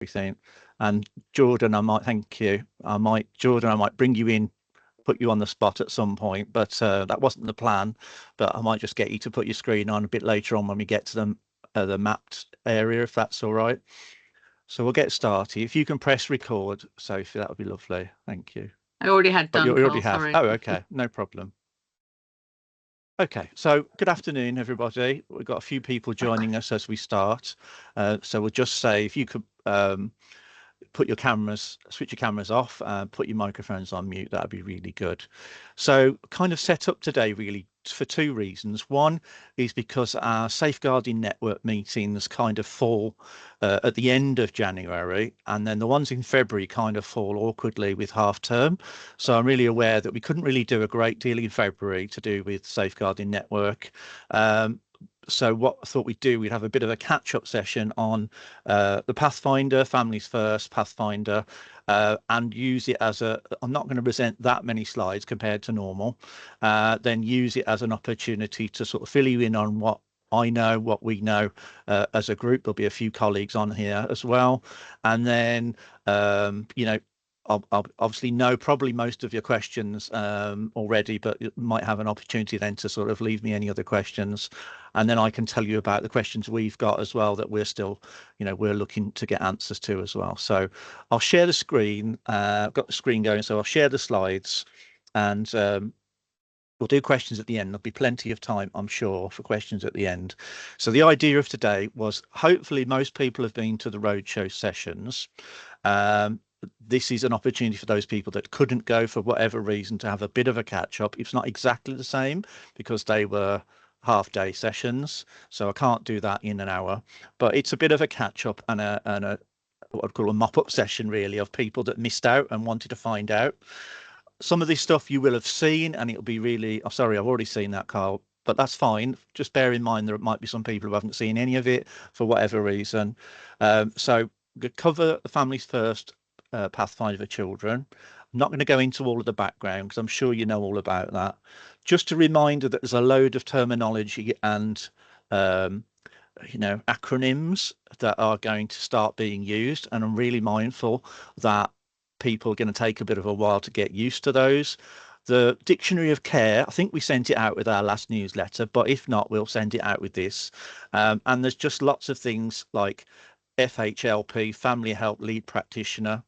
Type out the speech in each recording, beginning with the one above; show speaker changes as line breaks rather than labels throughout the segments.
everything. And Jordan, I might thank you. Jordan, I might bring you in, put you on the spot at some point, but that wasn't the plan. But I might just get you to put your screen on a bit later on when we get to the mapped area, if that's all right. So we'll get started. If you can press record, Sophie, that would be lovely. Thank you.
I already had
But
done,
you already
Carl,
have.
sorry.
Oh, okay, no problem. Okay, so good afternoon, everybody. We've got a few people joining us as we start. So we'll just say if you could switch your cameras off, put your microphones on mute, that'd be really good. So kind of set up today really for two reasons. One is because our safeguarding network meetings kind of fall at the end of January, and then the ones in February kind of fall awkwardly with half term. So I'm really aware that we couldn't really do a great deal in February to do with safeguarding network. So what I thought we'd do, we'd have a bit of a catch-up session on the Pathfinder, Families First, Pathfinder, and use it as I'm not going to present that many slides compared to normal, then use it as an opportunity to sort of fill you in on what I know, what we know as a group. There'll be a few colleagues on here as well. And then, I'll obviously know probably most of your questions already, but you might have an opportunity then to sort of leave me any other questions. And then I can tell you about the questions we've got as well that we're still, we're looking to get answers to as well. So I'll share the screen. I've got the screen going, so I'll share the slides and we'll do questions at the end. There'll be plenty of time, I'm sure, for questions at the end. So the idea of today was hopefully most people have been to the roadshow sessions. This is an opportunity for those people that couldn't go for whatever reason to have a bit of a catch up. It's not exactly the same because they were half-day sessions, so I can't do that in an hour. But it's a bit of a catch-up and a what I'd call a mop-up session, really, of people that missed out and wanted to find out. Some of this stuff you will have seen, and it'll be really. Oh, sorry, I've already seen that, Carl. But that's fine. Just bear in mind there might be some people who haven't seen any of it for whatever reason. So cover the Families First Pathfinder for Children. I'm not going to go into all of the background because I'm sure you know all about that. Just a reminder that there's a load of terminology and acronyms that are going to start being used, and I'm really mindful that people are going to take a bit of a while to get used to those. The Dictionary of Care, I think we sent it out with our last newsletter, but if not, we'll send it out with this. And there's just lots of things like FHLP, Family Help Lead Practitioner,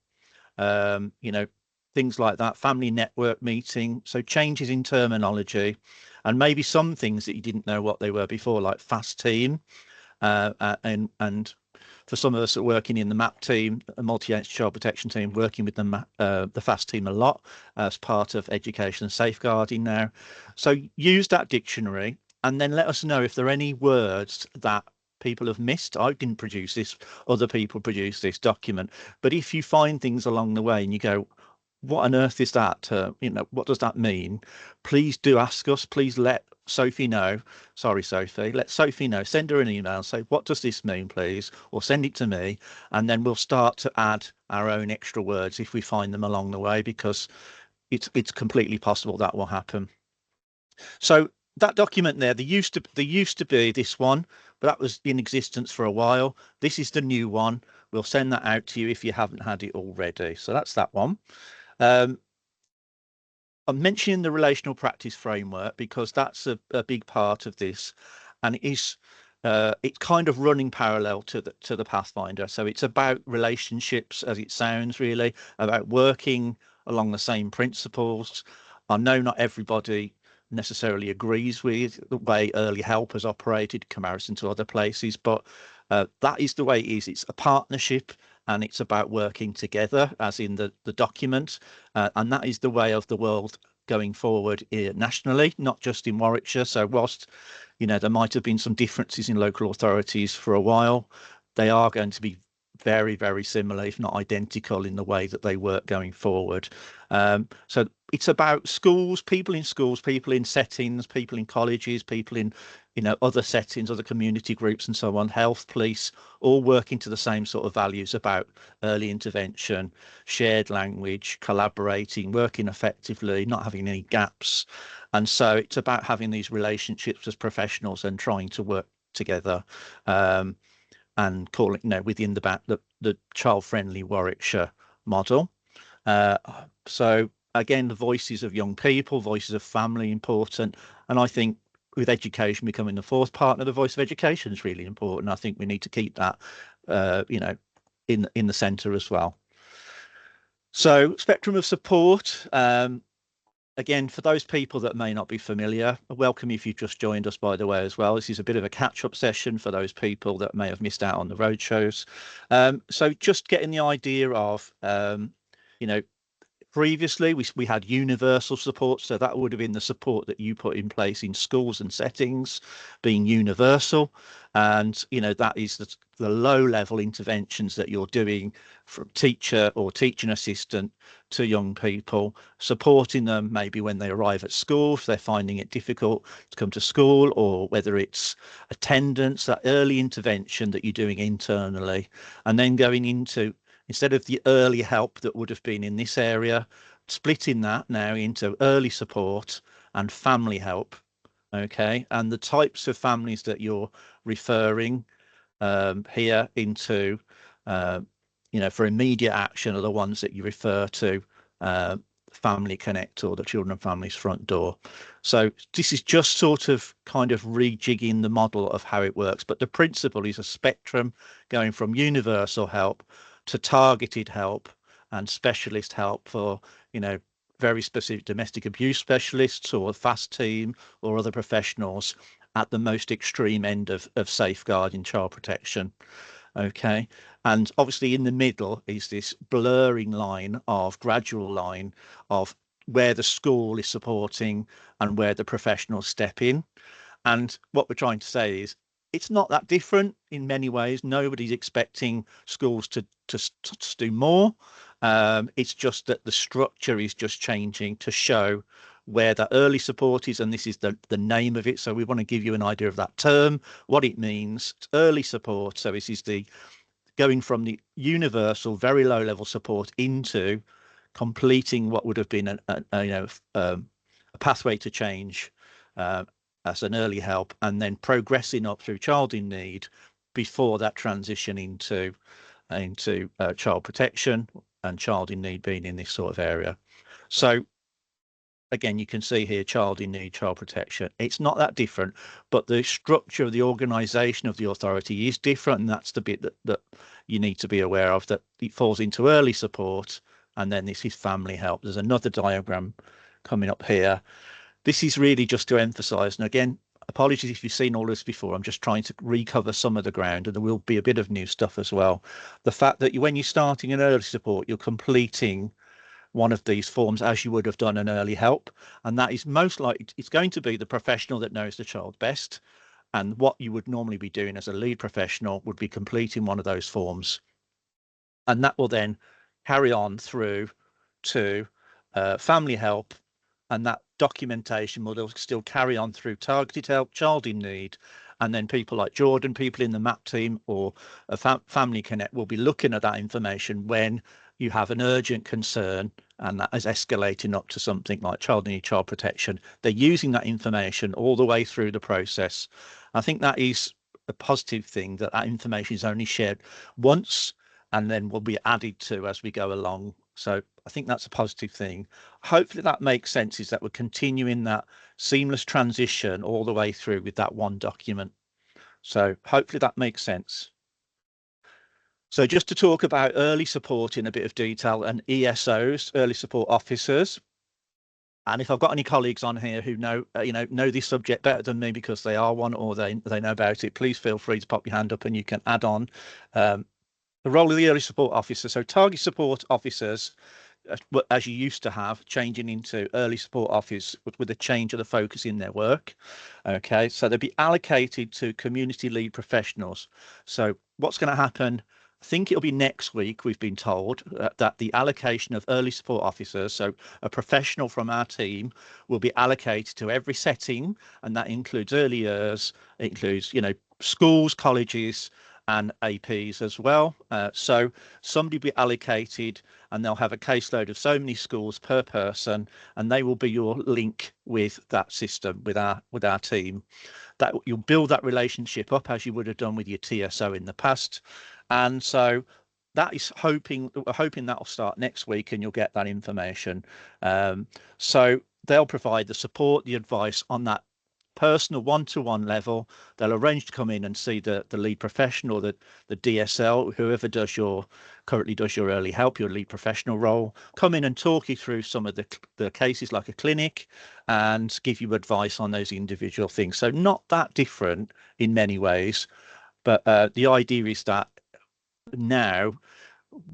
things like that, family network meeting. So changes in terminology and maybe some things that you didn't know what they were before, like FAST team. And for some of us that are working in the MAP team, a multi-entity child protection team, working with the FAST team a lot as part of education and safeguarding now. So use that dictionary and then let us know if there are any words that people have missed. I didn't produce this, other people produced this document. But if you find things along the way and you go, what on earth is that? What does that mean? Please do ask us. Please let Sophie know. Sorry, Sophie. Let Sophie know. Send her an email. Say, what does this mean, please? Or send it to me. And then we'll start to add our own extra words if we find them along the way, because it's completely possible that will happen. So that document there used to be this one, but that was in existence for a while. This is the new one. We'll send that out to you if you haven't had it already. So that's that one. I'm mentioning the relational practice framework because that's a big part of this, and it's kind of running parallel to the Pathfinder. So it's about relationships, as it sounds, really about working along the same principles. I know not everybody necessarily agrees with the way early help has operated in comparison to other places, but that is the way it is. It's a partnership and it's about working together, as in the document, and that is the way of the world going forward nationally, not just in Warwickshire. So whilst there might have been some differences in local authorities for a while, they are going to be very, very similar, if not identical, in the way that they work going forward. So it's about schools, people in settings, people in colleges, people in other settings, other community groups and so on, health, police, all working to the same sort of values about early intervention, shared language, collaborating, working effectively, not having any gaps. And so it's about having these relationships as professionals and trying to work together. and call it, within the child-friendly Warwickshire model. So again, the voices of young people, voices of family, important. And I think with education becoming the fourth partner, the voice of education is really important. I think we need to keep that, in the centre as well. So spectrum of support. Again, for those people that may not be familiar, welcome if you've just joined us, by the way, as well. This is a bit of a catch-up session for those people that may have missed out on the roadshows. So just getting the idea of, previously we had universal support, so that would have been the support that you put in place in schools and settings being universal, and that is the low level interventions that you're doing from teacher or teaching assistant to young people, supporting them maybe when they arrive at school if they're finding it difficult to come to school, or whether it's attendance, that early intervention that you're doing internally, and then going into, instead of the early help that would have been in this area, splitting that now into early support and family help. Okay, and the types of families that you're referring here into, for immediate action are the ones that you refer to Family Connect or the Children and Families Front Door. So this is just sort of kind of rejigging the model of how it works, but the principle is a spectrum going from universal help to targeted help and specialist help for, very specific domestic abuse specialists or a FAST team or other professionals at the most extreme end of safeguarding child protection. Okay, and obviously in the middle is this blurring line of gradual line of where the school is supporting and where the professionals step in. And what we're trying to say is it's not that different in many ways. Nobody's expecting schools to do more. It's just that the structure is just changing to show where the early support is, and this is the name of it. So we want to give you an idea of that term, what it means. It's early support. So this is the going from the universal, very low level support into completing what would have been a pathway to change as an early help, and then progressing up through child in need before that transition into child protection, and child in need being in this sort of area. So again, you can see here child in need, child protection. It's not that different, but the structure of the organisation of the authority is different, and that's the bit that you need to be aware of, that it falls into early support, and then this is family help. There's another diagram coming up here. This is really just to emphasise, and again, apologies if you've seen all this before, I'm just trying to recover some of the ground, and there will be a bit of new stuff as well. The fact that when you're starting an early support, you're completing one of these forms as you would have done an early help, and that is most likely, it's going to be the professional that knows the child best, and what you would normally be doing as a lead professional would be completing one of those forms, and that will then carry on through to family help, and that documentation will still carry on through targeted help, child in need, and then people like Jordan, people in the MAP team or a Family Connect will be looking at that information when you have an urgent concern, and that is escalating up to something like child in need, child protection. They're using that information all the way through the process. I think that is a positive thing, that information is only shared once and then will be added to as we go along. So I think that's a positive thing. Hopefully that makes sense, is that we're continuing that seamless transition all the way through with that one document. So hopefully that makes sense. So just to talk about early support in a bit of detail, and ESOs, early support officers. And if I've got any colleagues on here who know this subject better than me because they are one, or they know about it, please feel free to pop your hand up and you can add on. The role of the early support officer. So target support officers, as you used to have, changing into early support officers with a change of the focus in their work. Okay, so they'll be allocated to community lead professionals. So what's going to happen, I think it'll be next week, we've been told, that the allocation of early support officers, so a professional from our team, will be allocated to every setting, and that includes early years, it includes schools, colleges, and APs as well. So somebody will be allocated and they'll have a caseload of so many schools per person, and they will be your link with that system, with our team. That you'll build that relationship up as you would have done with your TSO in the past. And so that is we're hoping that'll start next week and you'll get that information. So they'll provide the support, the advice on that personal one-to-one level. They'll arrange to come in and see the lead professional, the DSL, whoever currently does your early help, your lead professional role, come in and talk you through some of the cases like a clinic and give you advice on those individual things. So not that different in many ways, but the idea is that now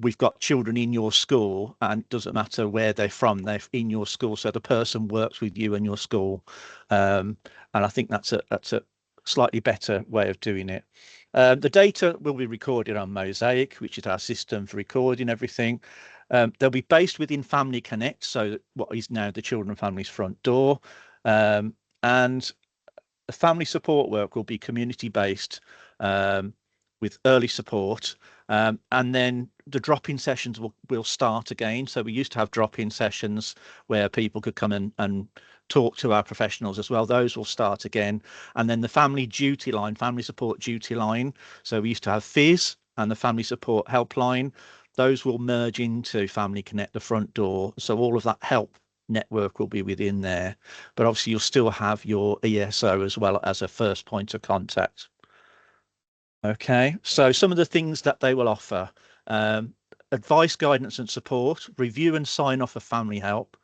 we've got children in your school, and it doesn't matter where they're from, they're in your school, so the person works with you and your school. And I think that's a slightly better way of doing it. The data will be recorded on Mosaic, which is our system for recording everything. They'll be based within Family Connect, so what is now the Children and Families front door. And the family support work will be community based, with early support, and then the drop-in sessions will start again. So we used to have drop-in sessions where people could come and talk to our professionals as well. Those will start again. And then the family duty line, family support duty line. So we used to have FIS and the family support helpline. Those will merge into Family Connect, the front door. So all of that help network will be within there. But obviously you'll still have your ESO as well as a first point of contact. Okay, so some of the things that they will offer: advice, guidance and support, review and sign off of family help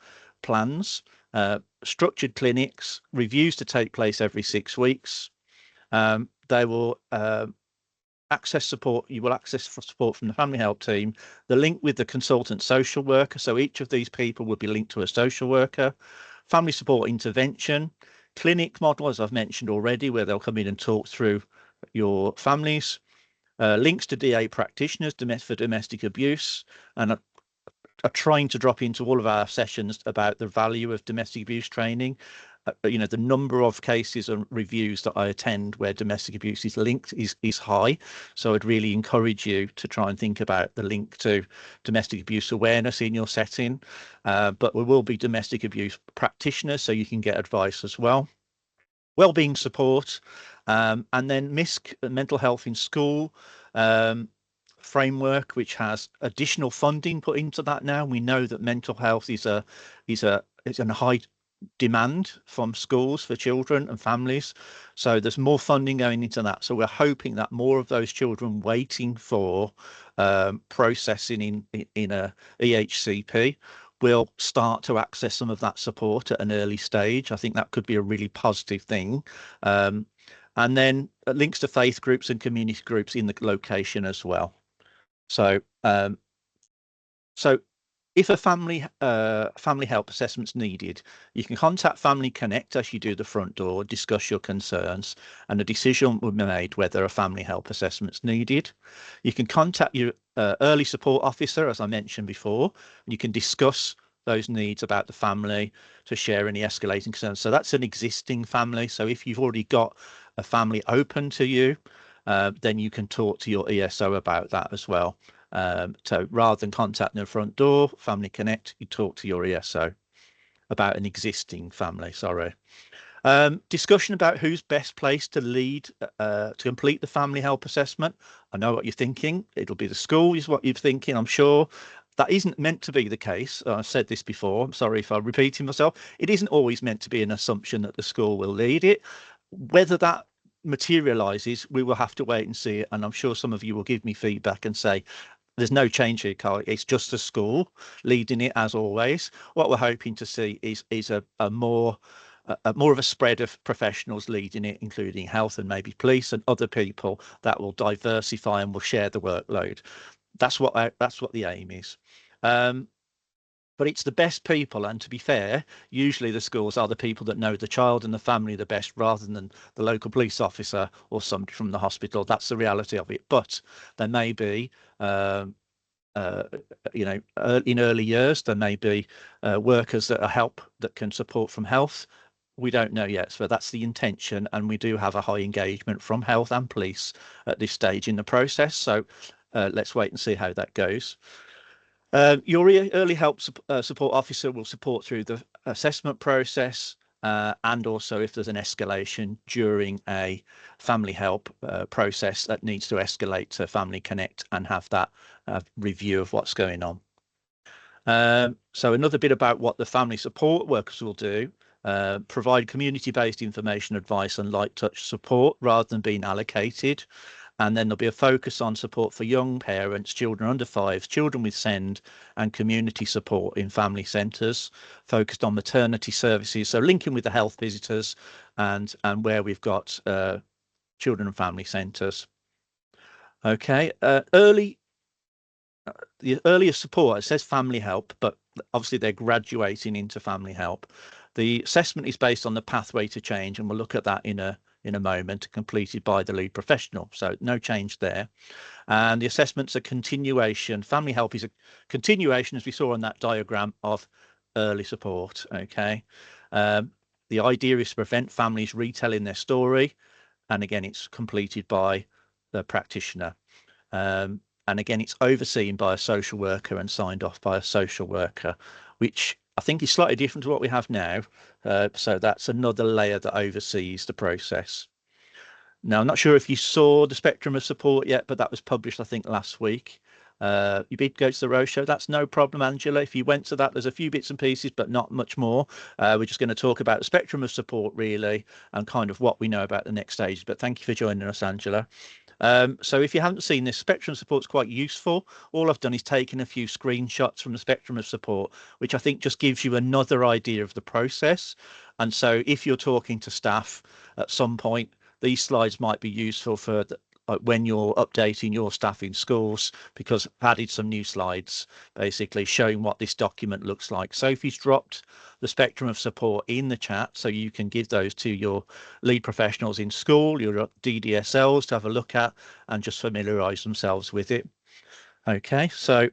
plans, structured clinics, reviews to take place every 6 weeks. They will access support. You will access support from the family help team, the link with the consultant social worker. So each of these people will be linked to a social worker. Family support intervention, clinic model, as I've mentioned already, where they'll come in and talk through your families, links to DA practitioners for domestic abuse, and are trying to drop into all of our sessions about the value of domestic abuse training. The number of cases and reviews that I attend where domestic abuse is linked is high. So I'd really encourage you to try and think about the link to domestic abuse awareness in your setting. But we will be domestic abuse practitioners, so you can get advice as well. Wellbeing support, and then MISC, mental health in school framework, which has additional funding put into that now. We know that mental health is in high demand from schools for children and families, so there's more funding going into that. So we're hoping that more of those children waiting for processing in a EHCP will start to access some of that support at an early stage. I think that could be a really positive thing. And then links to faith groups and community groups in the location as well. So if a family help assessment's needed, you can contact Family Connect as you do the front door, discuss your concerns, and a decision will be made whether a family help assessment's needed. You can contact your early support officer, as I mentioned before, and you can discuss those needs about the family to share any escalating concerns. So that's an existing family. So if you've already got a family open to you, then you can talk to your ESO about that as well. So rather than contacting the front door, Family Connect, you talk to your ESO about an existing family. Sorry. Discussion about who's best placed to lead to complete the family help assessment. I know what you're thinking. It'll be the school is what you're thinking, I'm sure. That isn't meant to be the case. I've said this before. I'm sorry if I'm repeating myself. It isn't always meant to be an assumption that the school will lead it. Whether that materializes, we will have to wait and see it. And I'm sure some of you will give me feedback and say, there's no change here, Carl. It's just the school leading it as always. What we're hoping to see is a more of a spread of professionals leading it, including health and maybe police and other people that will diversify and will share the workload. That's what the aim is. But it's the best people, and to be fair, usually the schools are the people that know the child and the family the best, rather than the local police officer or somebody from the hospital. That's the reality of it. But there may be, in early years, there may be workers that can support from health We don't know yet, so that's the intention, and we do have a high engagement from health and police at this stage in the process. So let's wait and see how that goes. Your early help support officer will support through the assessment process, and also if there's an escalation during a family help process that needs to escalate to Family Connect and have that review of what's going on. So another bit about what the family support workers will do: provide community-based information, advice and light touch support rather than being allocated. And then there'll be a focus on support for young parents, children under 5, children with SEND, and community support in family centres, focused on maternity services. So linking with the health visitors and where we've got children and family centres. Okay, the earliest support, it says family help, but obviously they're graduating into family help. The assessment is based on the pathway to change, and we'll look at that in a moment, completed by the lead professional. So no change there. And the assessment's a continuation. Family help is a continuation, as we saw on that diagram, of early support. Okay. The idea is to prevent families retelling their story. And again, it's completed by the practitioner. And again, it's overseen by a social worker and signed off by a social worker, which I think is slightly different to what we have now. So that's another layer that oversees the process. Now, I'm not sure if you saw the spectrum of support yet, but that was published, I think, last week. You bid go to the roadshow. That's no problem, Angela. If you went to that, there's a few bits and pieces, but not much more. We're just going to talk about the spectrum of support, really, and kind of what we know about the next stages. But thank you for joining us, Angela. So if you haven't seen this, spectrum support is quite useful. All I've done is taken a few screenshots from the spectrum of support, which I think just gives you another idea of the process. And so if you're talking to staff at some point, these slides might be useful for when you're updating your staff in schools, because I've added some new slides basically showing what this document looks like. Sophie's dropped the spectrum of support in the chat, so you can give those to your lead professionals in school, your DDSLs, to have a look at and just familiarize themselves with it. Okay, so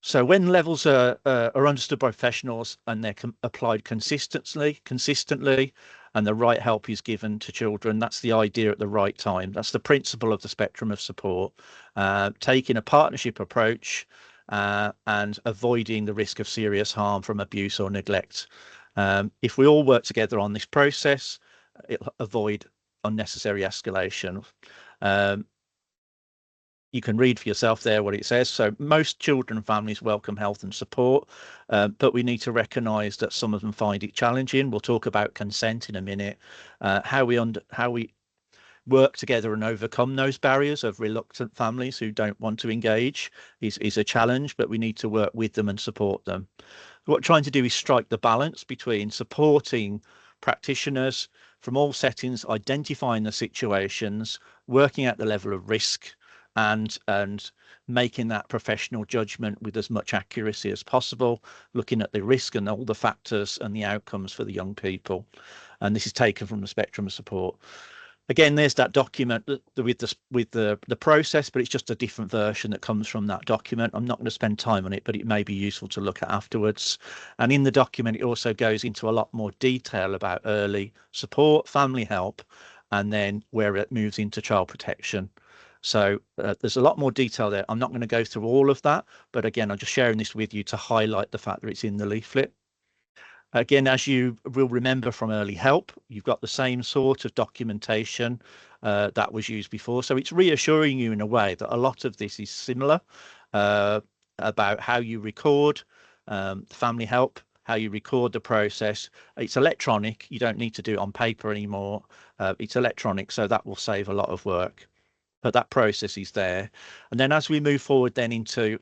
so when levels are understood by professionals and they're applied consistently, and the right help is given to children, that's the idea at the right time. That's the principle of the spectrum of support, taking a partnership approach and avoiding the risk of serious harm from abuse or neglect. If we all work together on this process, it'll avoid unnecessary escalation. You can read for yourself there what it says. So most children and families welcome help and support, but we need to recognise that some of them find it challenging. We'll talk about consent in a minute. How we work together and overcome those barriers of reluctant families who don't want to engage is a challenge, but we need to work with them and support them. What we're trying to do is strike the balance between supporting practitioners from all settings, identifying the situations, working at the level of risk, and making that professional judgment with as much accuracy as possible, looking at the risk and all the factors and the outcomes for the young people. And this is taken from the spectrum of support. Again, there's that document with the process, but it's just a different version that comes from that document. I'm not going to spend time on it, but it may be useful to look at afterwards. And in the document, it also goes into a lot more detail about early support, family help, and then where it moves into child protection. So there's a lot more detail there. I'm not going to go through all of that, but again, I'm just sharing this with you to highlight the fact that it's in the leaflet. Again, as you will remember from early help, you've got the same sort of documentation that was used before. So it's reassuring you in a way that a lot of this is similar about how you record family help, how you record the process. It's electronic. You don't need to do it on paper anymore. It's electronic, so that will save a lot of work. But that process is there. And then as we move forward then into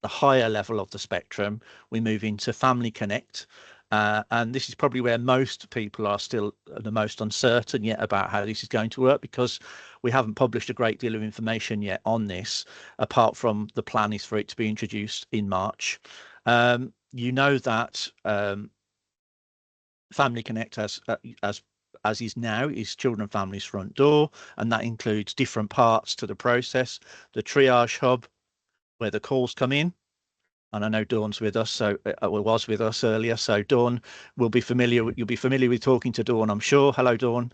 the higher level of the spectrum, we move into Family Connect. And this is probably where most people are still the most uncertain yet about how this is going to work, because we haven't published a great deal of information yet on this, apart from the plan is for it to be introduced in March. You know that Family Connect as is now, is Children and Families Front Door, and that includes different parts to the process. The triage hub, where the calls come in, and I know Dawn's with us, so was with us earlier. So Dawn will be familiar. You'll be familiar with talking to Dawn, I'm sure. Hello, Dawn.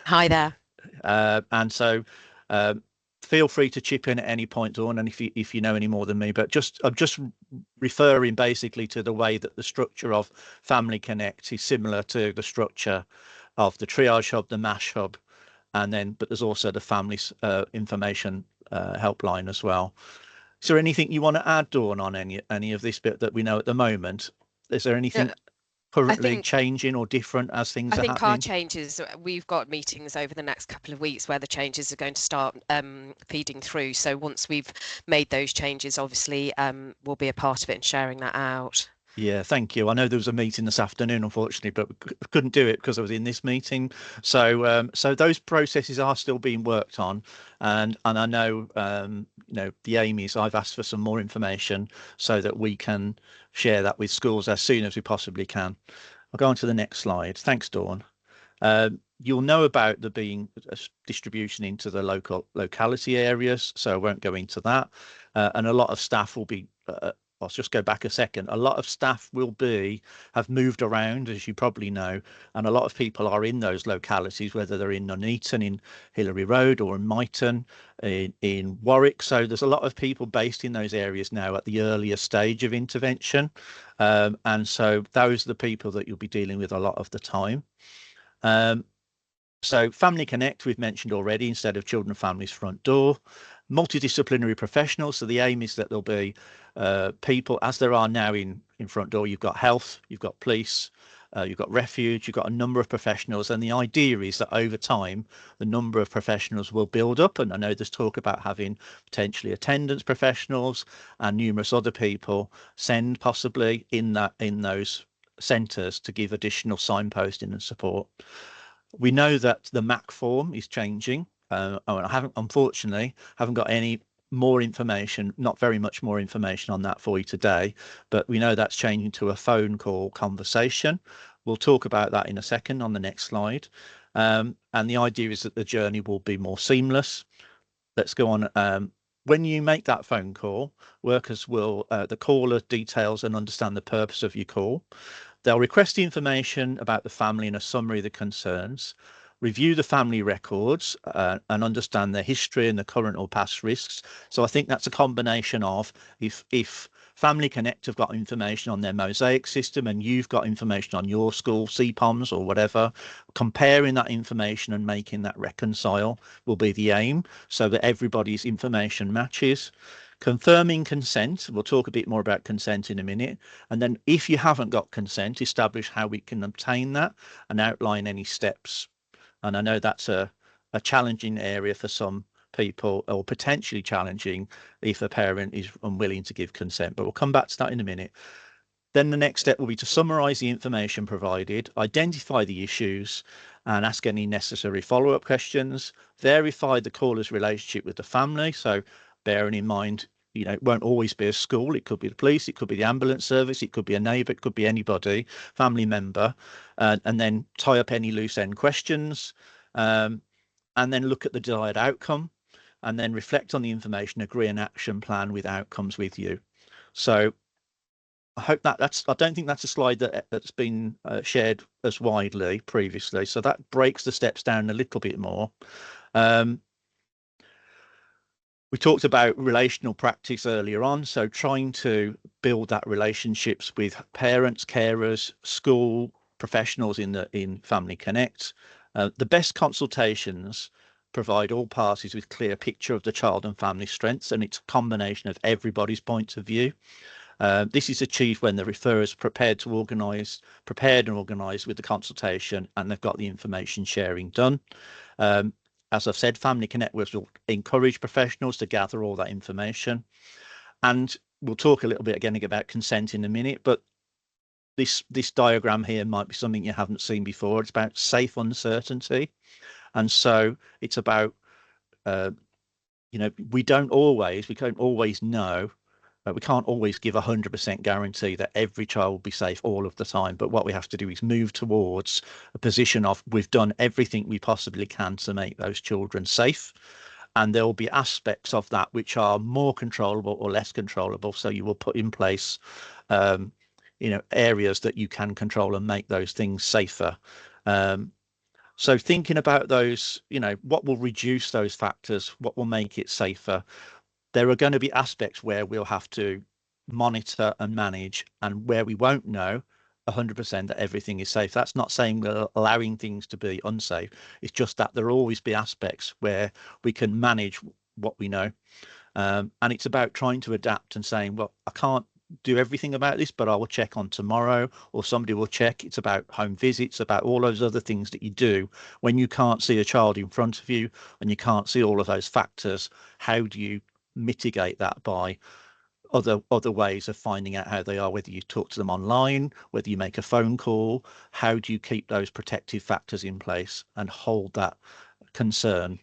Hi there.
And so feel free to chip in at any point, Dawn, and if you know any more than me. But I'm just referring basically to the way that the structure of Family Connect is similar to the structure of the Triage Hub, the MASH Hub, but there's also the family information helpline as well. Is there anything you want to add, Dawn, on any of this bit that we know at the moment? Is there anything currently changing or different as things are happening?
I think our changes, we've got meetings over the next couple of weeks where the changes are going to start feeding through. So once we've made those changes, obviously we'll be a part of it and sharing that out.
Yeah, thank you. I know there was a meeting this afternoon, unfortunately, but couldn't do it because I was in this meeting. So those processes are still being worked on, and I know the aim is I've asked for some more information so that we can share that with schools as soon as we possibly can. I'll go on to the next slide. Thanks, Dawn. You'll know about there being a distribution into the locality areas, so I won't go into that. And a lot of staff will be. I'll just go back a second. A lot of staff have moved around, as you probably know, and a lot of people are in those localities, whether they're in Nuneaton, in Hillary Road, or in Myton, in Warwick. So there's a lot of people based in those areas now at the earlier stage of intervention. And so those are the people that you'll be dealing with a lot of the time. So Family Connect, we've mentioned already, instead of Children and Families Front Door. Multidisciplinary professionals. So the aim is that there'll be people, as there are now in Front Door. You've got health, you've got police, you've got refuge, you've got a number of professionals. And the idea is that over time, the number of professionals will build up. And I know there's talk about having potentially attendance professionals and numerous other people send possibly in those centres to give additional signposting and support. We know that the MAC form is changing. I unfortunately haven't got any more information, not very much more information on that for you today, but we know that's changing to a phone call conversation. We'll talk about that in a second on the next slide. And the idea is that the journey will be more seamless. Let's go on. When you make that phone call, workers will, the caller details and understand the purpose of your call. They'll request the information about the family and a summary of the concerns, review the family records and understand their history and the current or past risks. So I think that's a combination of if Family Connect have got information on their Mosaic system and you've got information on your school, CPOMs or whatever, comparing that information and making that reconcile will be the aim so that everybody's information matches. Confirming consent, we'll talk a bit more about consent in a minute. And then if you haven't got consent, establish how we can obtain that and outline any steps. And I know that's a challenging area for some people, or potentially challenging if a parent is unwilling to give consent, but we'll come back to that in a minute. Then the next step will be to summarise the information provided, identify the issues and ask any necessary follow-up questions, verify the caller's relationship with the family. So bearing in mind, it won't always be a school. It could be the police, it could be the ambulance service, it could be a neighbour, it could be anybody, family member, and then tie up any loose end questions, and then look at the desired outcome, and then reflect on the information, agree an action plan with outcomes with you. So I hope I don't think that's a slide that's been shared as widely previously. So that breaks the steps down a little bit more. We talked about relational practice earlier on, so trying to build that relationships with parents, carers, school professionals in Family Connect. The best consultations provide all parties with clear picture of the child and family strengths, and it's a combination of everybody's point of view. This is achieved when the referrer is prepared and organised with the consultation, and they've got the information sharing done. As I've said, Family Connect will encourage professionals to gather all that information. And we'll talk a little bit again about consent in a minute, but this diagram here might be something you haven't seen before. It's about safe uncertainty. And so it's about, we can't always know, we can't always give 100% guarantee that every child will be safe all of the time. But what we have to do is move towards a position of we've done everything we possibly can to make those children safe. and there will be aspects of that which are more controllable or less controllable. So you will put in place, areas that you can control and make those things safer. So thinking about those, what will reduce those factors, what will make it safer. There are going to be aspects where we'll have to monitor and manage, and where we won't know 100% that everything is safe. That's not saying we're allowing things to be unsafe. It's just that there'll always be aspects where we can manage what we know. And it's about trying to adapt and saying, well, I can't do everything about this, but I will check on tomorrow, or somebody will check. It's about home visits, about all those other things that you do when you can't see a child in front of you and you can't see all of those factors. How do you mitigate that by other ways of finding out how they are, whether you talk to them online, whether you make a phone call? How do you keep those protective factors in place and hold that concern?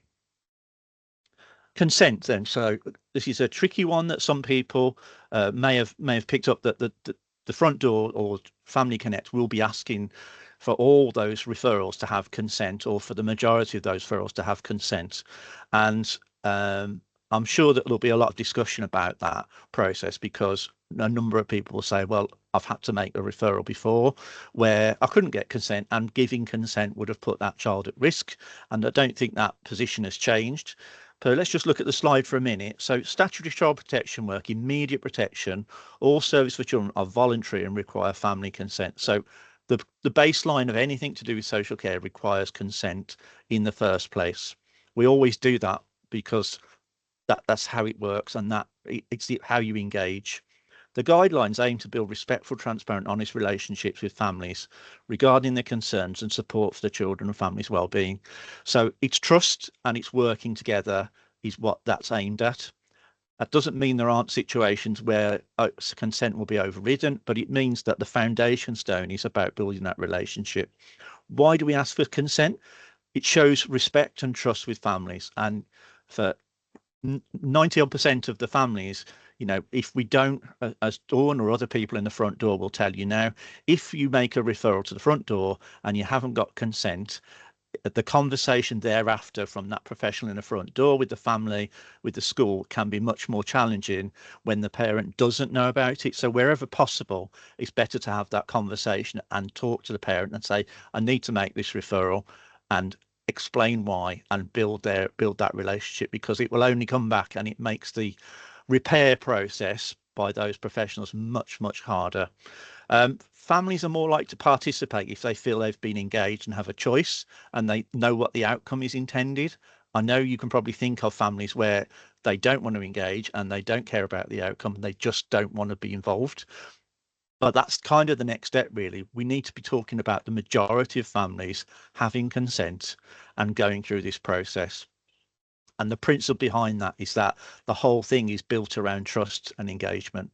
Consent then. So this is a tricky one that some people may have picked up, that the front door or Family Connect will be asking for all those referrals to have consent, or for the majority of those referrals to have consent. And I'm sure that there'll be a lot of discussion about that process, because a number of people will say, well, I've had to make a referral before where I couldn't get consent, and giving consent would have put that child at risk. And I don't think that position has changed. So let's just look at the slide for a minute. So statutory child protection work, immediate protection, all service for children are voluntary and require family consent. So the baseline of anything to do with social care requires consent in the first place. We always do that because that's how it works, and it's how you engage. The guidelines aim to build respectful, transparent, honest relationships with families regarding their concerns and support for the children and families' well-being. So it's trust and it's working together is what that's aimed at. That doesn't mean there aren't situations where consent will be overridden, but it means that the foundation stone is about building that relationship. Why do we ask for consent? It shows respect and trust with families, and for 90% of the families, if we don't, as Dawn or other people in the front door will tell you now, if you make a referral to the front door and you haven't got consent, the conversation thereafter from that professional in the front door with the family, with the school, can be much more challenging when the parent doesn't know about it. So wherever possible, it's better to have that conversation and talk to the parent and say, I need to make this referral, and explain why, and build that relationship, because it will only come back, and it makes the repair process by those professionals much harder. Families are more likely to participate if they feel they've been engaged and have a choice, and they know what the outcome is intended. I know you can probably think of families where they don't want to engage and they don't care about the outcome, and they just don't want to be involved. But that's kind of the next step, really. We need to be talking about the majority of families having consent and going through this process. And the principle behind that is that the whole thing is built around trust and engagement.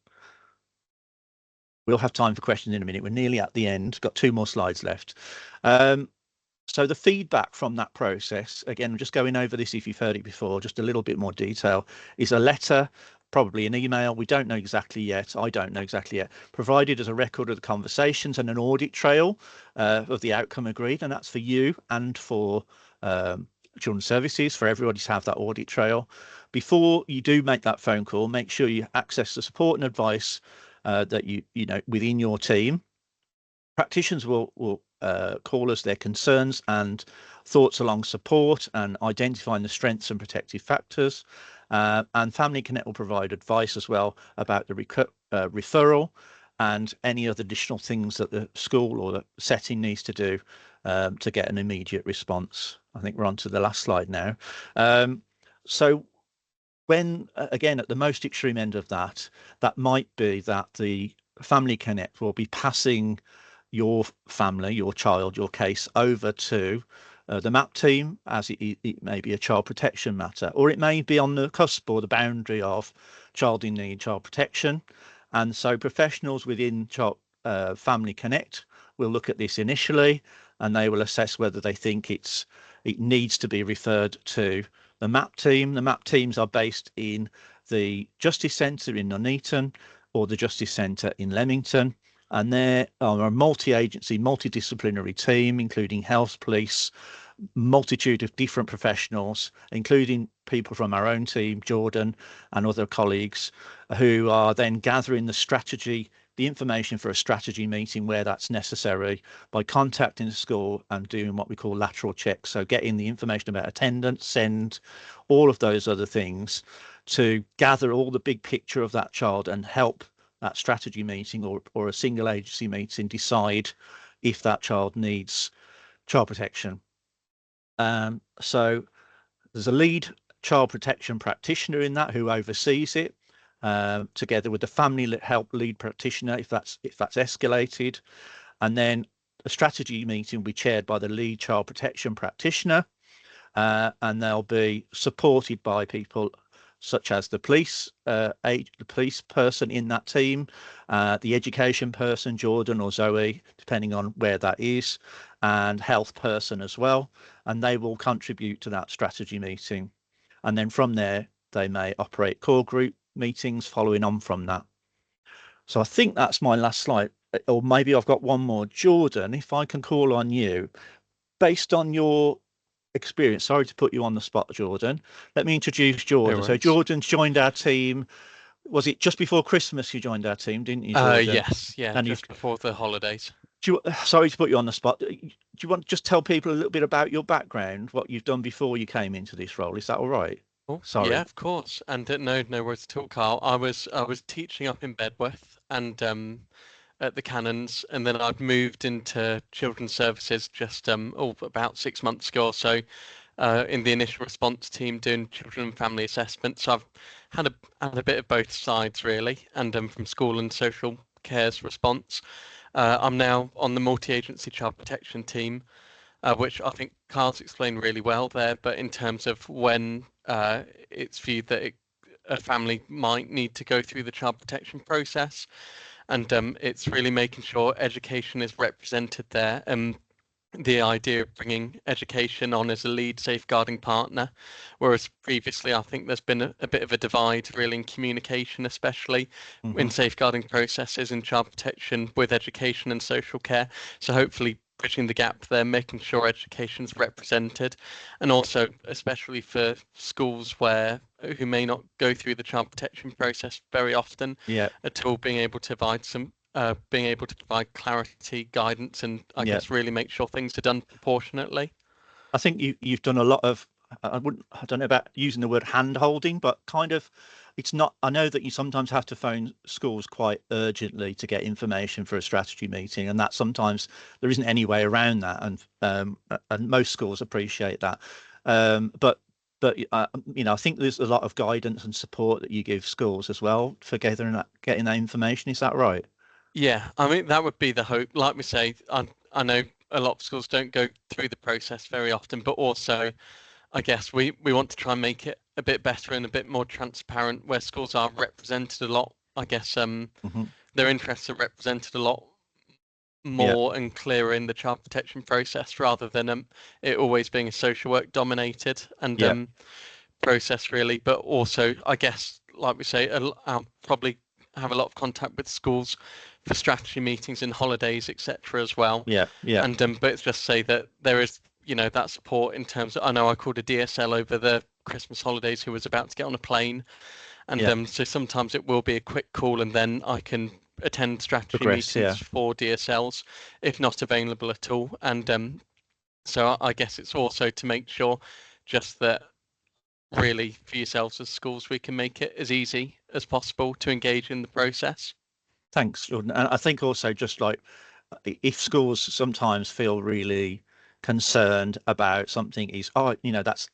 We'll have time for questions in a minute. We're nearly at the end. Got 2 more slides left. So the feedback from that process, again, I'm just going over this if you've heard it before, just a little bit more detail, is a letter, probably an email, we don't know exactly yet, I don't know exactly yet, provided as a record of the conversations and an audit trail of the outcome agreed. And that's for you and for Children's Services, for everybody to have that audit trail. Before you do make that phone call, make sure you access the support and advice that you know within your team. Practitioners will call us their concerns and thoughts along support and identifying the strengths and protective factors. And Family Connect will provide advice as well about the referral and any other additional things that the school or the setting needs to do to get an immediate response. I think we're on to the last slide now. So when, again, at the most extreme end of that might be that the Family Connect will be passing your family, your child, your case over to the MAP team, as it may be a child protection matter, or it may be on the cusp or the boundary of child in need, child protection. And so professionals within Family Connect will look at this initially, and they will assess whether they think it needs to be referred to the MAP team. The MAP teams are based in the Justice Centre in Nuneaton or the Justice Centre in Leamington. And they are a multi-agency, multidisciplinary team, including health, police, multitude of different professionals, including people from our own team, Jordan and other colleagues, who are then gathering the information for a strategy meeting where that's necessary by contacting the school and doing what we call lateral checks. So getting the information about attendance, send, all of those other things to gather all the big picture of that child and help that strategy meeting or a single agency meeting decide if that child needs child protection. So there's a lead child protection practitioner in that who oversees it, together with the family help lead practitioner if that's escalated, and then a strategy meeting will be chaired by the lead child protection practitioner, and they'll be supported by people such as the police person in that team, the education person, Jordan or Zoe, depending on where that is, and health person as well. And they will contribute to that strategy meeting. And then from there, they may operate core group meetings following on from that. So I think that's my last slide, or maybe I've got one more. Jordan, if I can call on you, based on your experience, sorry to put you on the spot, Jordan, let me introduce Jordan. So Jordan's joined our team. Was it just before Christmas you joined our team, didn't you, Jordan?
Yes, yeah, and just before the holidays.
Sorry to put you on the spot. Do you want to just tell people a little bit about your background, what you've done before you came into this role? Is that all right?
Oh, sorry. Yeah, of course. And no worries at all, Carl. I was teaching up in Bedworth and at the Cannons, and then I've moved into children's services just about 6 months ago or so, in the initial response team doing children and family assessment. So I've had a bit of both sides really, and from school and social care's response. I'm now on the multi-agency child protection team, which I think Carl's explained really well there. But in terms of when it's viewed that a family might need to go through the child protection process, and it's really making sure education is represented there. The idea of bringing education on as a lead safeguarding partner, whereas previously I think there's been a bit of a divide really in communication, especially in safeguarding processes in child protection with education and social care. So hopefully bridging the gap there, making sure education's represented, and also especially for schools who may not go through the child protection process very often at all, being able to provide clarity, guidance, and I guess really make sure things are done proportionately.
I think you've done a lot of, I don't know about using the word hand holding, but kind of, it's not, I know that you sometimes have to phone schools quite urgently to get information for a strategy meeting, and that sometimes there isn't any way around that, and most schools appreciate that. But I think there's a lot of guidance and support that you give schools as well for getting that information. Is that right?
Yeah, I mean, that would be the hope. Like we say, I know a lot of schools don't go through the process very often, but also I guess we want to try and make it a bit better and a bit more transparent, where schools are represented a lot. I guess their interests are represented a lot more and clearer in the child protection process, rather than it always being a social work dominated and process really. But also, I guess, like we say, I'll probably have a lot of contact with schools for strategy meetings and holidays, etc. as well. And but it's just say that there is, that support in terms of, I know I called a DSL over the Christmas holidays who was about to get on a plane, and so sometimes it will be a quick call, and then I can attend strategy meetings for DSLs if not available at all. And so I guess it's also to make sure just that really for yourselves as schools, we can make it as easy as possible to engage in the process.
Thanks, Jordan. And I think also, just like, if schools sometimes feel really concerned about something that's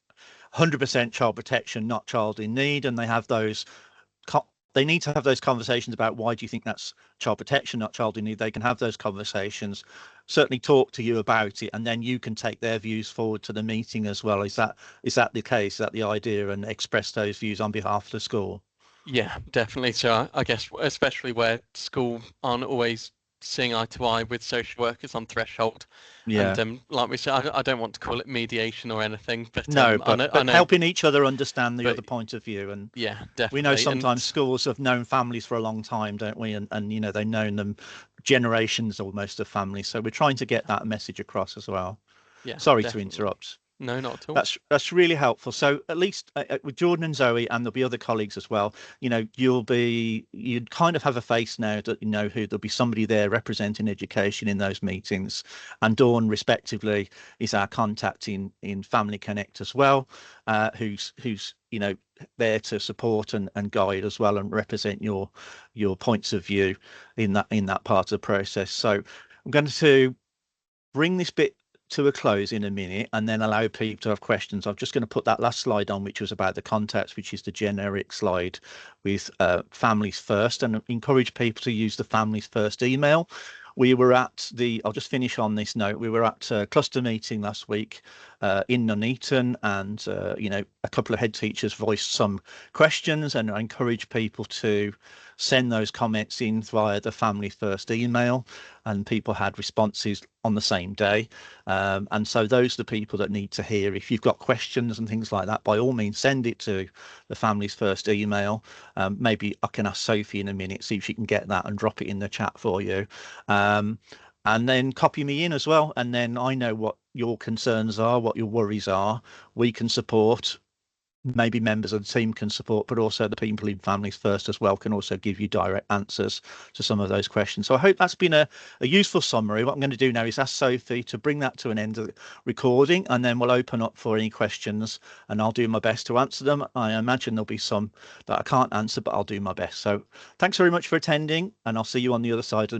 100% child protection, not child in need, and they need to have those conversations about why do you think that's child protection, not child in need. They can have those conversations, certainly talk to you about it, and then you can take their views forward to the meeting as well. Is that the case? Is that the idea, and express those views on behalf of the school?
Yeah, definitely. So I guess especially where school aren't always seeing eye to eye with social workers on threshold. And like we said, I don't want to call it mediation or anything, but
no, but helping each other understand the other point of view. And
yeah, definitely.
We know sometimes schools have known families for a long time, don't we? And they've known them generations almost of families. So we're trying to get that message across as well.
Yeah.
Sorry to interrupt.
No, not at all.
That's really helpful. So at least with Jordan and Zoe, and there'll be other colleagues as well, you'd kind of have a face now that who there'll be somebody there representing education in those meetings. And Dawn, respectively, is our contact in Family Connect as well, who's there to support and guide as well and represent your points of view in that part of the process. So I'm going to bring this bit to a close in a minute and then allow people to have questions. I'm just going to put that last slide on, which was about the contacts, which is the generic slide with Families First, and encourage people to use the Families First email. We were at I'll just finish on this note. We were at a cluster meeting last week in Nuneaton, and a couple of head teachers voiced some questions, and I encourage people to send those comments in via the Family First email, and people had responses on the same day. And so those are the people that need to hear. If you've got questions and things like that, by all means, send it to the Families First email. Maybe I can ask Sophie in a minute, see if she can get that and drop it in the chat for you. And then copy me in as well. And then I know what your concerns are, what your worries are. We can support. Maybe members of the team can support, but also the people in Families First as well can also give you direct answers to some of those questions. So I hope that's been a useful summary. What I'm going to do now is ask Sophie to bring that to an end of the recording, and then we'll open up for any questions, and I'll do my best to answer them. I imagine there'll be some that I can't answer, but I'll do my best. So thanks very much for attending, and I'll see you on the other side of the